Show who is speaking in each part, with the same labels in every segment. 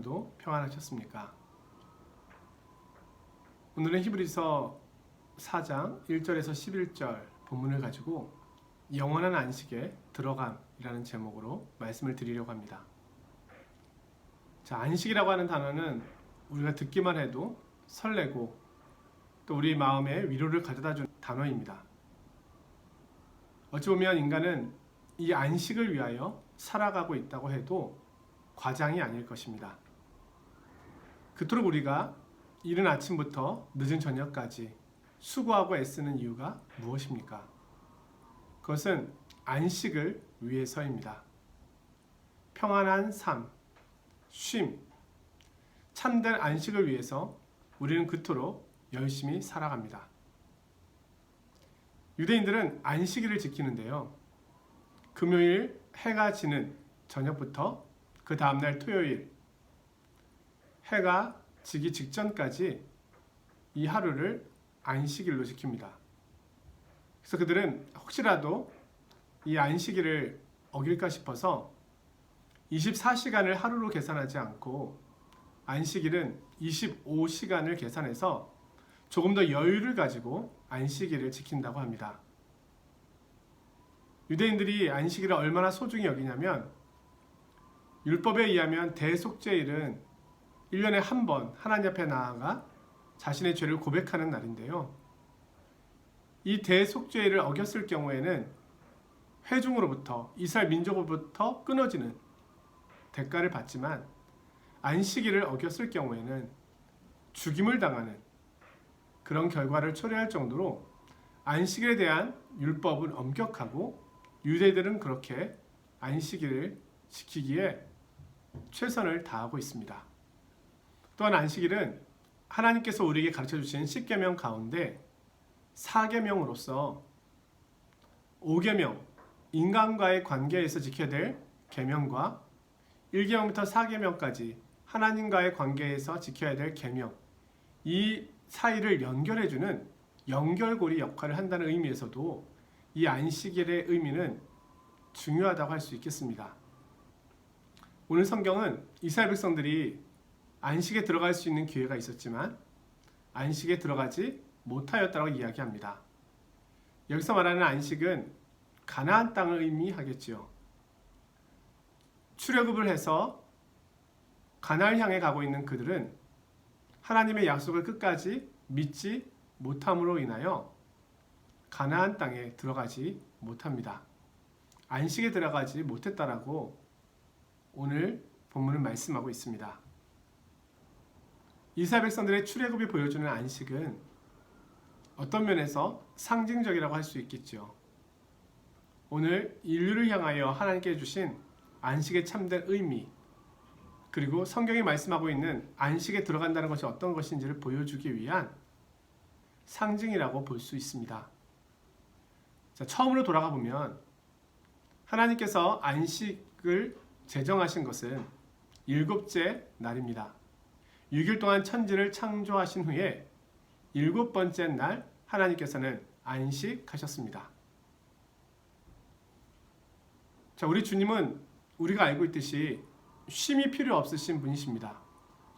Speaker 1: 여러분도 평안하셨습니까? 오늘은 히브리서 4장 1절에서 11절 본문을 가지고 영원한 안식에 들어감이라는 제목으로 말씀을 드리려고 합니다. 자, 안식이라고 하는 단어는 우리가 듣기만 해도 설레고 또 우리 마음에 위로를 가져다 주는 단어입니다. 어찌 보면 인간은 이 안식을 위하여 살아가고 있다고 해도 과장이 아닐 것입니다. 그토록 우리가 이른 아침부터 늦은 저녁까지 수고하고 애쓰는 이유가 무엇입니까? 그것은 안식을 위해서입니다. 평안한 삶, 쉼, 참된 안식을 위해서 우리는 그토록 열심히 살아갑니다. 유대인들은 안식일을 지키는데요. 금요일 해가 지는 저녁부터 그 다음날 토요일 해가 지기 직전까지 이 하루를 안식일로 지킵니다. 그래서 그들은 혹시라도 이 안식일을 어길까 싶어서 24시간을 하루로 계산하지 않고 안식일은 25시간을 계산해서 조금 더 여유를 가지고 안식일을 지킨다고 합니다. 유대인들이 안식일을 얼마나 소중히 여기냐면 율법에 의하면 대속죄일은 1년에 한 번 하나님 앞에 나아가 자신의 죄를 고백하는 날인데요. 이 대속죄일을 어겼을 경우에는 회중으로부터 이스라엘 민족으로부터 끊어지는 대가를 받지만 안식일을 어겼을 경우에는 죽임을 당하는 그런 결과를 초래할 정도로 안식일에 대한 율법은 엄격하고 유대인들은 그렇게 안식일을 지키기에 최선을 다하고 있습니다. 또한 안식일은 하나님께서 우리에게 가르쳐 주신 10계명 가운데 4계명으로서 5계명, 인간과의 관계에서 지켜야 될 계명과 1계명부터 4계명까지 하나님과의 관계에서 지켜야 될 계명, 이 사이를 연결해주는 연결고리 역할을 한다는 의미에서도 이 안식일의 의미는 중요하다고 할 수 있겠습니다. 오늘 성경은 이스라엘 백성들이 안식에 들어갈 수 있는 기회가 있었지만 안식에 들어가지 못하였다고 이야기합니다. 여기서 말하는 안식은 가나안 땅을 의미하겠지요. 출애굽을 해서 가나안을 향해 가고 있는 그들은 하나님의 약속을 끝까지 믿지 못함으로 인하여 가나안 땅에 들어가지 못합니다. 안식에 들어가지 못했다라고 오늘 본문은 말씀하고 있습니다. 이스라엘 백성들의 출애굽이 보여주는 안식은 어떤 면에서 상징적이라고 할 수 있겠죠. 오늘 인류를 향하여 하나님께 주신 안식의 참된 의미, 그리고 성경이 말씀하고 있는 안식에 들어간다는 것이 어떤 것인지를 보여주기 위한 상징이라고 볼 수 있습니다. 자, 처음으로 돌아가 보면 하나님께서 안식을 제정하신 것은 7째 날입니다. 6일 동안 천지를 창조하신 후에 7번째 날 하나님께서는 안식하셨습니다. 자, 우리 주님은 우리가 알고 있듯이 쉼이 필요 없으신 분이십니다.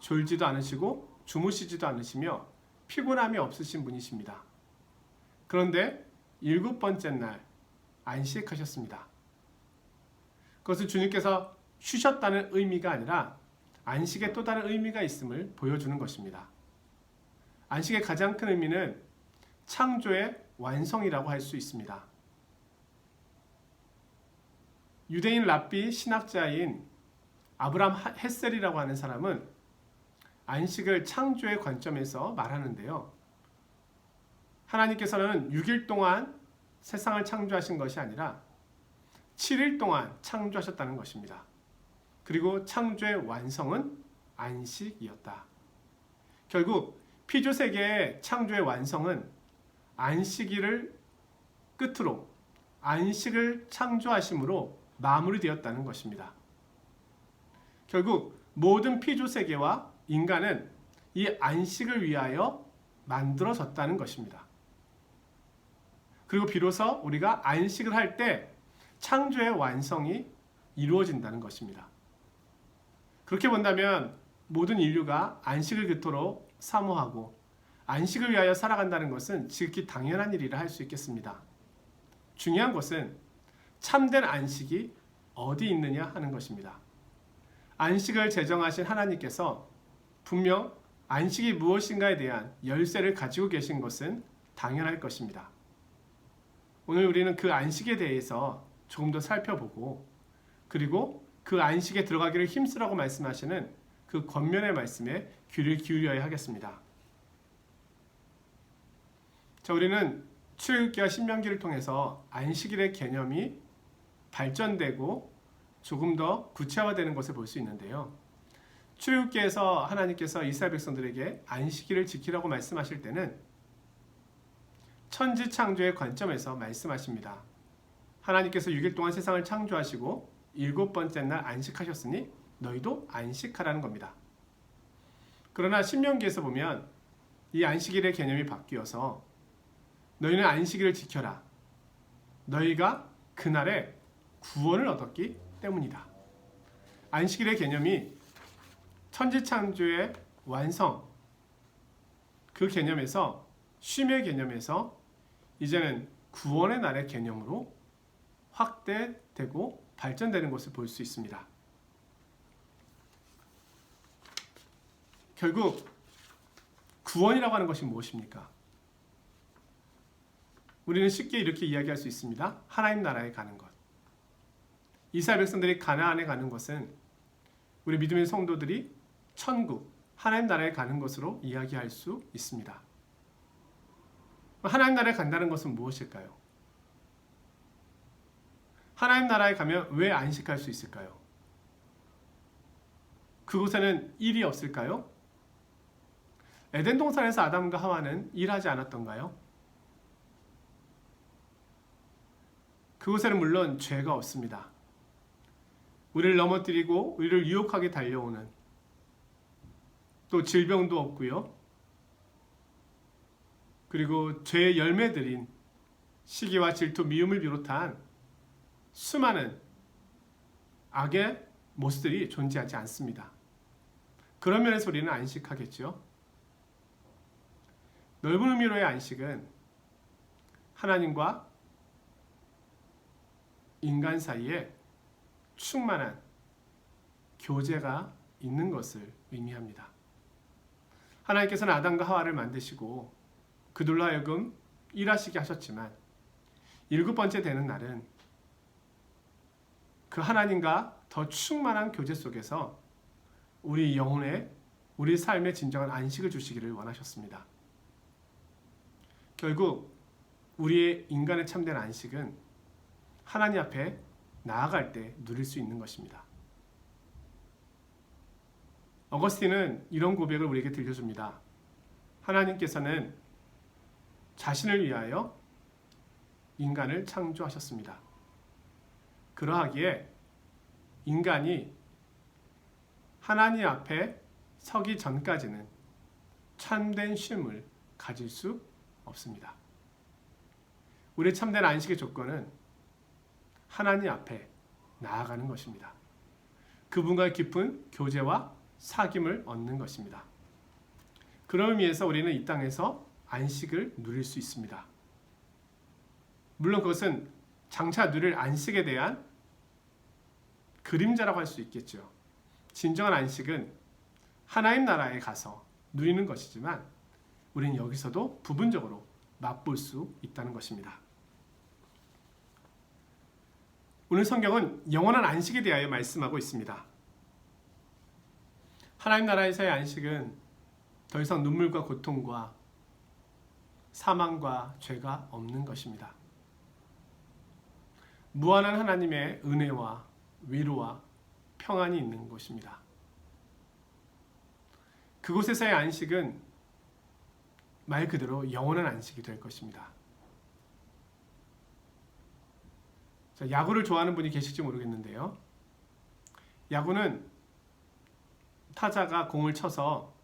Speaker 1: 졸지도 않으시고 주무시지도 않으시며 피곤함이 없으신 분이십니다. 그런데 7번째 날 안식하셨습니다. 그것은 주님께서 쉬셨다는 의미가 아니라 안식에 또 다른 의미가 있음을 보여주는 것입니다. 안식의 가장 큰 의미는 창조의 완성이라고 할 수 있습니다. 유대인 랍비 신학자인 아브람 햇셀이라고 하는 사람은 안식을 창조의 관점에서 말하는데요. 하나님께서는 6일 동안 세상을 창조하신 것이 아니라 7일 동안 창조하셨다는 것입니다. 그리고 창조의 완성은 안식이었다. 결국 피조세계의 창조의 완성은 안식일을 끝으로 안식을 창조하심으로 마무리되었다는 것입니다. 결국 모든 피조세계와 인간은 이 안식을 위하여 만들어졌다는 것입니다. 그리고 비로소 우리가 안식을 할 때 창조의 완성이 이루어진다는 것입니다. 그렇게 본다면 모든 인류가 안식을 그토록 사모하고 안식을 위하여 살아간다는 것은 지극히 당연한 일이라 할 수 있겠습니다. 중요한 것은 참된 안식이 어디 있느냐 하는 것입니다. 안식을 제정하신 하나님께서 분명 안식이 무엇인가에 대한 열쇠를 가지고 계신 것은 당연할 것입니다. 오늘 우리는 그 안식에 대해서 조금 더 살펴보고, 그리고 그 안식에 들어가기를 힘쓰라고 말씀하시는 그 권면의 말씀에 귀를 기울여야 하겠습니다. 자, 우리는 출애굽기와 신명기를 통해서 안식일의 개념이 발전되고 조금 더 구체화되는 것을 볼 수 있는데요. 출애굽기에서 하나님께서 이스라엘 백성들에게 안식일을 지키라고 말씀하실 때는 천지창조의 관점에서 말씀하십니다. 하나님께서 6일 동안 세상을 창조하시고 7번째 날 안식하셨으니 너희도 안식하라는 겁니다. 그러나 신명기에서 보면 이 안식일의 개념이 바뀌어서 너희는 안식일을 지켜라. 너희가 그날에 구원을 얻었기 때문이다. 안식일의 개념이 천지창조의 완성, 그 개념에서, 쉼의 개념에서 이제는 구원의 날의 개념으로 확대되고 발전되는 것을 볼 수 있습니다. 결국 구원이라고 하는 것이 무엇입니까? 우리는 쉽게 이렇게 이야기할 수 있습니다. 하나님 나라에 가는 것. 이스라엘 백성들이 가나안에 가는 것은 우리 믿음의 성도들이 천국, 하나님 나라에 가는 것으로 이야기할 수 있습니다. 하나님 나라에 간다는 것은 무엇일까요? 하나님 나라에 가면 왜 안식할 수 있을까요? 그곳에는 일이 없을까요? 에덴 동산에서 아담과 하와는 일하지 않았던가요? 그곳에는 물론 죄가 없습니다. 우리를 넘어뜨리고 우리를 유혹하게 달려오는, 또 질병도 없고요. 그리고 죄의 열매들인 시기와 질투, 미움을 비롯한 수많은 악의 모습들이 존재하지 않습니다. 그런 면에서 우리는 안식하겠죠. 넓은 의미로의 안식은 하나님과 인간 사이에 충만한 교제가 있는 것을 의미합니다. 하나님께서는 아담과 하와를 만드시고 그들로 하여금 일하시게 하셨지만 7번째 되는 날은 그 하나님과 더 충만한 교제 속에서 우리 영혼에, 우리 삶에 진정한 안식을 주시기를 원하셨습니다. 결국 우리의 인간의 참된 안식은 하나님 앞에 나아갈 때 누릴 수 있는 것입니다. 어거스틴은 이런 고백을 우리에게 들려줍니다. 하나님께서는 자신을 위하여 인간을 창조하셨습니다. 그러하기에 인간이 하나님 앞에 서기 전까지는 참된 쉼을 가질 수 없습니다. 우리의 참된 안식의 조건은 하나님 앞에 나아가는 것입니다. 그분과의 깊은 교제와 사귐을 얻는 것입니다. 그런 의미에서 우리는 이 땅에서 안식을 누릴 수 있습니다. 물론 그것은 장차 누릴 안식에 대한 그림자라고 할 수 있겠죠. 진정한 안식은 하나님 나라에 가서 누리는 것이지만 우리는 여기서도 부분적으로 맛볼 수 있다는 것입니다. 오늘 성경은 영원한 안식에 대하여 말씀하고 있습니다. 하나님 나라에서의 안식은 더 이상 눈물과 고통과 사망과 죄가 없는 것입니다. 무한한 하나님의 은혜와 위로와 평안이 있는 곳입니다. 그곳에서의 안식은 말 그대로 영원한 안식이 될 것입니다. 자, 야구를 좋아하는 분이 계실지 모르겠는데요. 야구는 타자가 공을 쳐서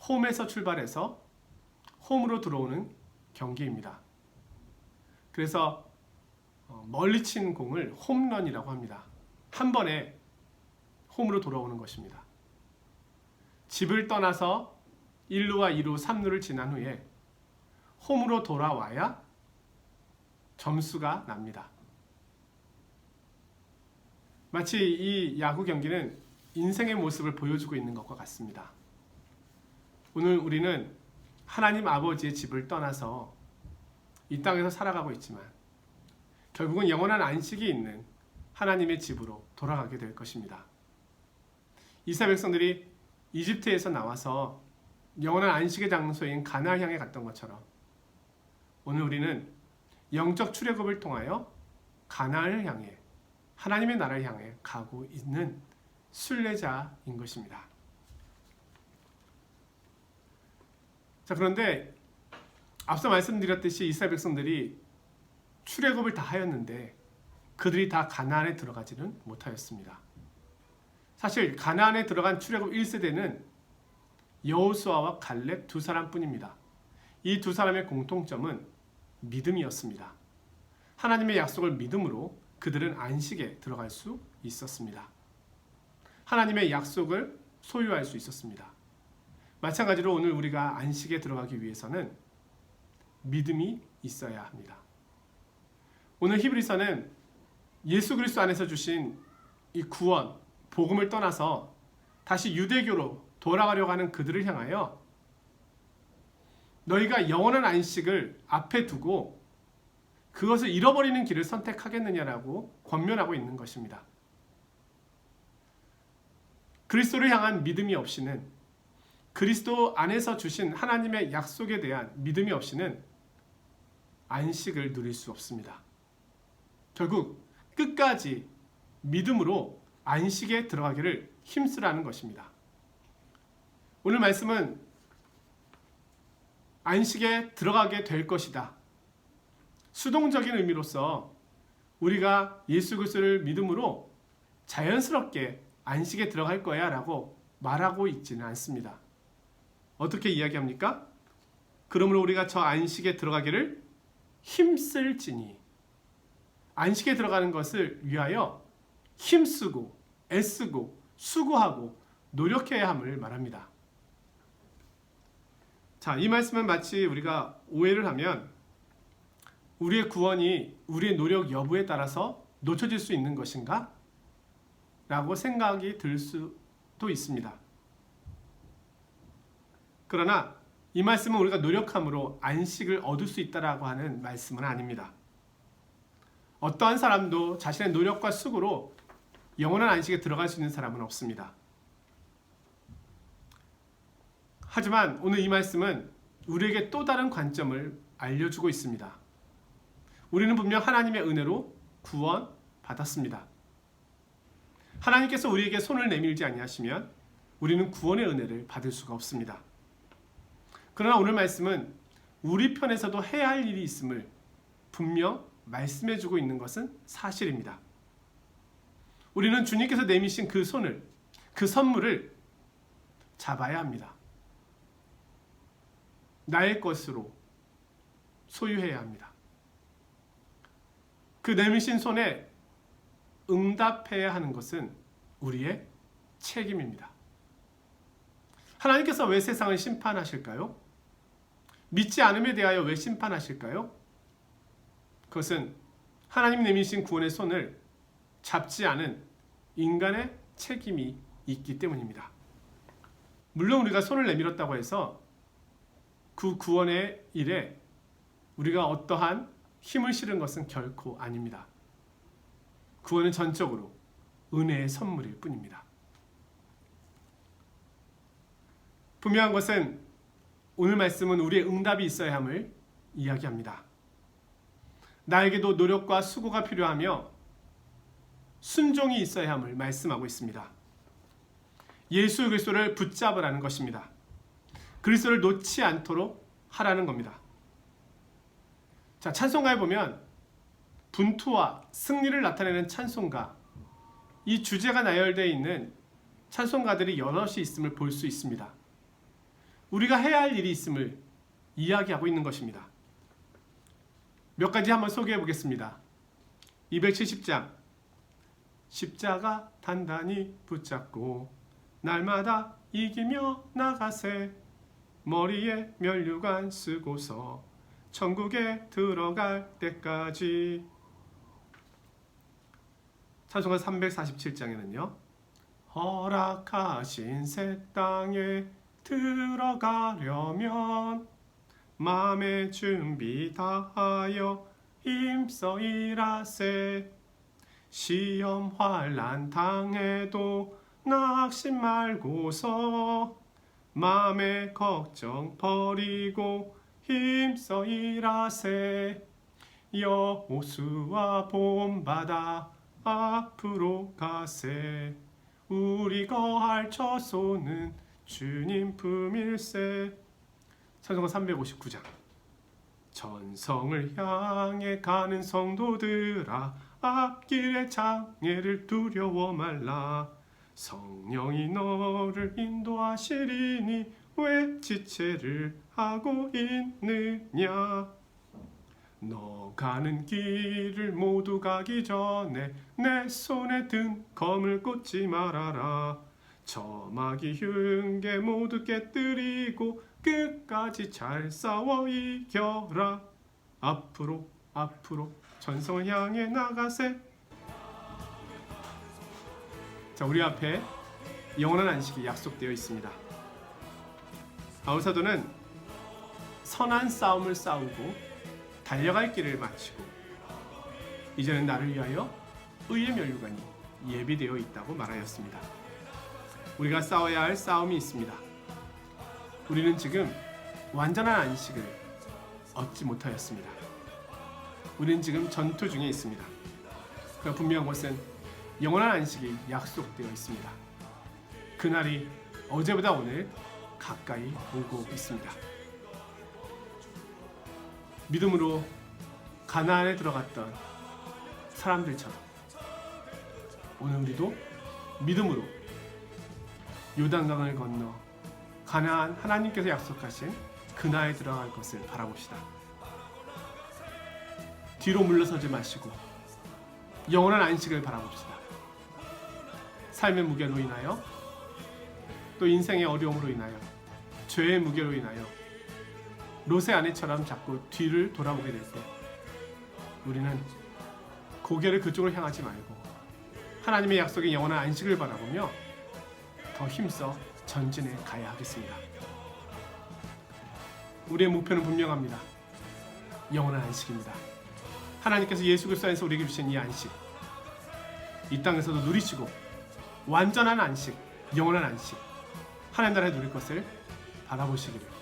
Speaker 1: 홈에서 출발해서 홈으로 들어오는 경기입니다. 그래서 멀리 친 공을 홈런이라고 합니다. 한 번에 홈으로 돌아오는 것입니다. 집을 떠나서 1루와 2루, 3루를 지난 후에 홈으로 돌아와야 점수가 납니다. 마치 이 야구 경기는 인생의 모습을 보여주고 있는 것과 같습니다. 오늘 우리는 하나님 아버지의 집을 떠나서 이 땅에서 살아가고 있지만 결국은 영원한 안식이 있는 하나님의 집으로 돌아가게 될 것입니다. 이스라엘 백성들이 이집트에서 나와서 영원한 안식의 장소인 가나안 향해 갔던 것처럼 오늘 우리는 영적 출애굽을 통하여 가나안을 향해 하나님의 나라를 향해 가고 있는 순례자인 것입니다. 자, 그런데 앞서 말씀드렸듯이 이스라엘 백성들이 출애굽을 다 하였는데 그들이 다 가나안에 들어가지는 못하였습니다. 사실 가나안에 들어간 출애굽 1세대는 여호수아와 갈렙 두 사람뿐입니다. 이 두 사람의 공통점은 믿음이었습니다. 하나님의 약속을 믿음으로 그들은 안식에 들어갈 수 있었습니다. 하나님의 약속을 소유할 수 있었습니다. 마찬가지로 오늘 우리가 안식에 들어가기 위해서는 믿음이 있어야 합니다. 오늘 히브리서는 예수 그리스도 안에서 주신 이 구원, 복음을 떠나서 다시 유대교로 돌아가려고 하는 그들을 향하여 너희가 영원한 안식을 앞에 두고 그것을 잃어버리는 길을 선택하겠느냐라고 권면하고 있는 것입니다. 그리스도를 향한 믿음이 없이는, 그리스도 안에서 주신 하나님의 약속에 대한 믿음이 없이는 안식을 누릴 수 없습니다. 결국 끝까지 믿음으로 안식에 들어가기를 힘쓰라는 것입니다. 오늘 말씀은 안식에 들어가게 될 것이다. 수동적인 의미로서 우리가 예수 그리스도를 믿음으로 자연스럽게 안식에 들어갈 거야 라고 말하고 있지는 않습니다. 어떻게 이야기합니까? 그러므로 우리가 저 안식에 들어가기를 힘쓸지니, 안식에 들어가는 것을 위하여 힘쓰고 애쓰고 수고하고 노력해야 함을 말합니다. 자, 이 말씀은 마치 우리가 오해를 하면 우리의 구원이 우리의 노력 여부에 따라서 놓쳐질 수 있는 것인가? 라고 생각이 들 수도 있습니다. 그러나 이 말씀은 우리가 노력함으로 안식을 얻을 수 있다라고 하는 말씀은 아닙니다. 어떠한 사람도 자신의 노력과 수고로 영원한 안식에 들어갈 수 있는 사람은 없습니다. 하지만 오늘 이 말씀은 우리에게 또 다른 관점을 알려주고 있습니다. 우리는 분명 하나님의 은혜로 구원 받았습니다. 하나님께서 우리에게 손을 내밀지 아니하시면 우리는 구원의 은혜를 받을 수가 없습니다. 그러나 오늘 말씀은 우리 편에서도 해야 할 일이 있음을 분명 말씀해주고 있는 것은 사실입니다. 우리는 주님께서 내미신 그 손을, 그 선물을 잡아야 합니다. 나의 것으로 소유해야 합니다. 그 내미신 손에 응답해야 하는 것은 우리의 책임입니다. 하나님께서 왜 세상을 심판하실까요? 믿지 않음에 대하여 왜 심판하실까요? 그것은 하나님 내미신 구원의 손을 잡지 않은 인간의 책임이 있기 때문입니다. 물론 우리가 손을 내밀었다고 해서 그 구원의 일에 우리가 어떠한 힘을 실은 것은 결코 아닙니다. 구원은 전적으로 은혜의 선물일 뿐입니다. 분명한 것은 오늘 말씀은 우리의 응답이 있어야 함을 이야기합니다. 나에게도 노력과 수고가 필요하며 순종이 있어야 함을 말씀하고 있습니다. 예수 그리스도를 붙잡으라는 것입니다. 그리스도를 놓지 않도록 하라는 겁니다. 자, 찬송가에 보면 분투와 승리를 나타내는 찬송가, 이 주제가 나열되어 있는 찬송가들이 여럿이 있음을 볼 수 있습니다. 우리가 해야 할 일이 있음을 이야기하고 있는 것입니다. 몇 가지 한번 소개해 보겠습니다. 270장, 십자가 단단히 붙잡고 날마다 이기며 나가세. 머리에 면류관 쓰고서 천국에 들어갈 때까지. 찬송가 347장에는요. 허락하신 새 땅에 들어가려면 마음의 준비 다하여 힘써 일하세. 시험 환난 당해도 낙심 말고서 마음의 걱정 버리고 힘써 일하세. 여호수아 본받아 앞으로 가세. 우리 거할 처소는 주님 품일세. 찬송가 359장. 전성을 향해 가는 성도들아, 앞길의 장애를 두려워 말라. 성령이 너를 인도하시리니 왜 지체를 하고 있느냐. 너 가는 길을 모두 가기 전에 내 손에 든 검을 꽂지 말아라. 저마귀 흉계 모두 깨뜨리고 끝까지 잘 싸워 이겨라. 앞으로 앞으로 전성을 향해 나가세. 자, 우리 앞에 영원한 안식이 약속되어 있습니다. 바울 사도는 선한 싸움을 싸우고 달려갈 길을 마치고 이제는 나를 위하여 의의 면류관이 예비되어 있다고 말하였습니다. 우리가 싸워야 할 싸움이 있습니다. 우리는 지금 완전한 안식을 얻지 못하였습니다. 우리는 지금 전투 중에 있습니다. 그러나 분명한 것은 영원한 안식이 약속되어 있습니다. 그날이 어제보다 오늘 가까이 오고 있습니다. 믿음으로 가나안에 들어갔던 사람들처럼 오늘 우리도 믿음으로 요단강을 건너 가나안 하나님께서 약속하신 그나라에 들어갈 것을 바라봅시다. 뒤로 물러서지 마시고 영원한 안식을 바라봅시다. 삶의 무게로 인하여 또 인생의 어려움으로 인하여 죄의 무게로 인하여 롯의 아내처럼 자꾸 뒤를 돌아보게 될 때 우리는 고개를 그쪽으로 향하지 말고 하나님의 약속의 영원한 안식을 바라보며 더 힘써 전진해 가야 하겠습니다. 우리의 목표는 분명합니다. 영원한 안식입니다. 하나님께서 예수 그리스도 안에서 우리에게 주신 이 안식, 이 땅에서도 누리시고 완전한 안식, 영원한 안식, 하나님 나라에 누릴 것을 바라보시기를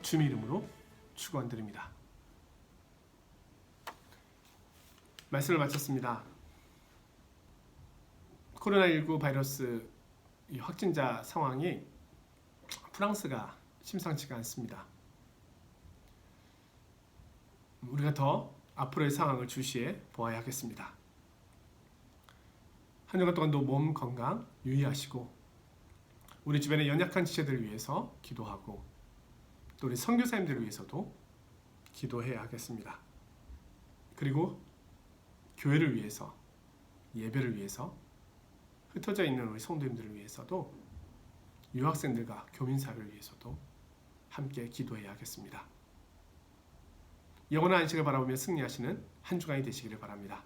Speaker 1: 주님의 이름으로 축원드립니다. 말씀을 마쳤습니다. 코로나19 바이러스 확진자 상황이 프랑스가 심상치가 않습니다. 우리가 더 앞으로의 상황을 주시해 보아야 하겠습니다. 한 주간 동안도 몸 건강 유의하시고 우리 주변의 연약한 지체들을 위해서 기도하고 또 우리 선교사님들을 위해서도 기도해야 하겠습니다. 그리고 교회를 위해서, 예배를 위해서, 흩어져 있는 우리 성도님들을 위해서도, 유학생들과 교민사를 위해서도 함께 기도해야 하겠습니다. 영원한 안식을 바라보며 승리하시는 한 주간이 되시기를 바랍니다.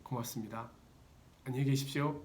Speaker 1: 고맙습니다. 안녕히 계십시오.